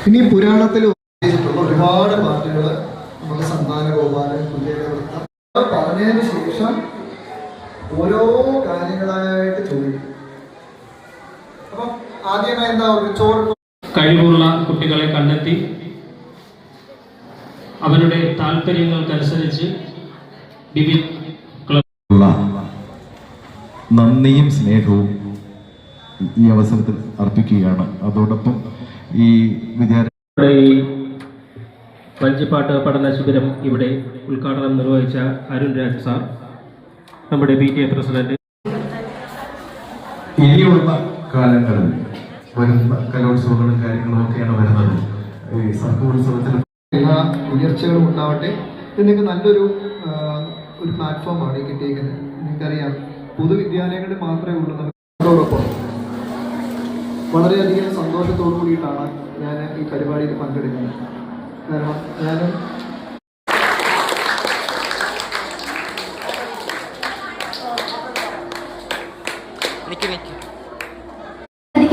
ഇനി പുരാണത്തിൽ ഒരുപാട് പാട്ടുകൾ നമുക്ക് സന്താന ഗോപാലൻ കുചേലവൃത്തം പറഞ്ഞതിന് ശേഷം ഓരോ കാര്യങ്ങളായിട്ട് ചോദിക്കും. അപ്പം ആദ്യമായി എന്താ ചോറ് കഴിവുള്ള കുട്ടികളെ കണ്ടെത്തി അവരുടെ താല്പര്യങ്ങൾക്കനുസരിച്ച് വിവിധ നന്ദിയും സ്നേഹവും ഈ അവസരത്തിൽ അർപ്പിക്കുകയാണ്. അതോടൊപ്പം ഈ വിദ്യാർത്ഥികളുടെ ഈ വഞ്ചിപ്പാട്ട് പഠന ശിബിരം ഇവിടെ ഉദ്ഘാടനം നിർവഹിച്ച അരുൺ രാജ് സാർ, നമ്മുടെ PTA പ്രസിഡന്റ്. ഇനിയുള്ള കാലങ്ങളിൽ വരുന്ന കലോത്സവങ്ങളും കാര്യങ്ങളും ഒക്കെയാണ് വരുന്നത്. ഈ സർഗോത്സവത്തിൽ എല്ലാ ഉയർച്ചകളും ഉണ്ടാവട്ടെ. ഇതിനൊക്കെ നല്ലൊരു പ്ലാറ്റ്ഫോമാണ് കിട്ടിയിരിക്കുന്നത്. നിങ്ങൾക്കറിയാം, പൊതുവിദ്യാലയങ്ങളിൽ മാത്രമേ ഉള്ളൂ. അതോടൊപ്പം വളരെയധികം സന്തോഷത്തോടു കൂടിയിട്ടാണ് ഞാൻ ഈ പരിപാടിയിൽ പങ്കെടുക്കുന്നത്. കാരണം ഞാനും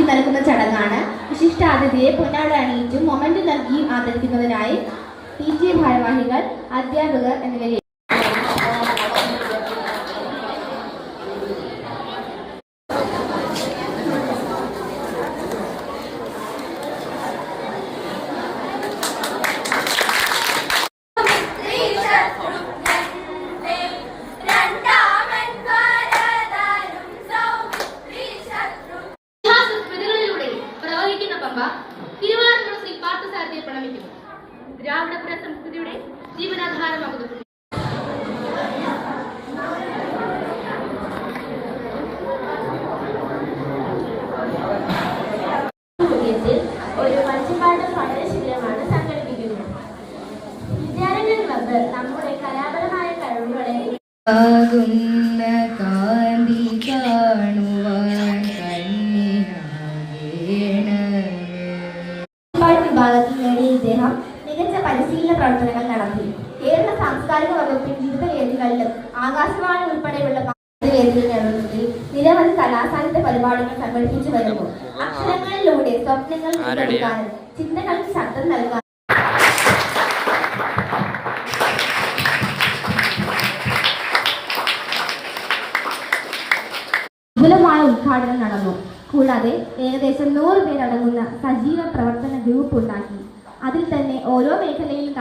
നൽകുന്ന ചടങ്ങാണ്. വിശിഷ്ടാതിഥിയെ പൊന്നാട അണിയിച്ചും മൊമെന്റ് നൽകിയും ആദരിക്കുന്നതിനായി PTA ഭാരവാഹികൾ, അധ്യാപകർ എന്നിവരെ പ്രണമിക്കുന്നു. ദ്രാവിഡപുര സംസ്കൃതിയുടെ ജീവനാധാരമാകുന്നു. ഒരു വഞ്ചിപ്പാട്ട് പഠന ശിബിരമാണ് സംഘടിപ്പിക്കുന്നത്. വിദ്യാരംഗ ക്ലബ്ബ് നമ്മുടെ കലാപരമായ കഴിവുകളെ കാന്തി കാണുവാൻ വിഭാഗത്തിൽ നേടിയ ഇദ്ദേഹം മികച്ച പരിശീലന പ്രവർത്തനങ്ങൾ നടത്തി. കേരള സാംസ്കാരിക വകുപ്പിൽ വിവിധ വേദികളിലും ആകാശവാണി ഉൾപ്പെടെയുള്ള വേദികളുടെ നേതൃത്വത്തിൽ നിരവധി കലാസാഹിത്യ പരിപാടികൾ സംഘടിപ്പിച്ചു വരുന്നു. അക്ഷരങ്ങളിലൂടെ സ്വപ്നങ്ങൾ വീണ്ടെടുക്കാനും ചിന്തകൾക്ക് ശബ്ദം നൽകാനും വിപുലമായ ഉദ്ഘാടനം നടന്നു. കൂടാതെ ഏകദേശം 100 പേരടങ്ങുന്ന സജീവ പ്രവർത്തന ഗ്രൂപ്പ് ഉണ്ടാക്കി. അതിൽ തന്നെ ഓരോ മേഖലയിലും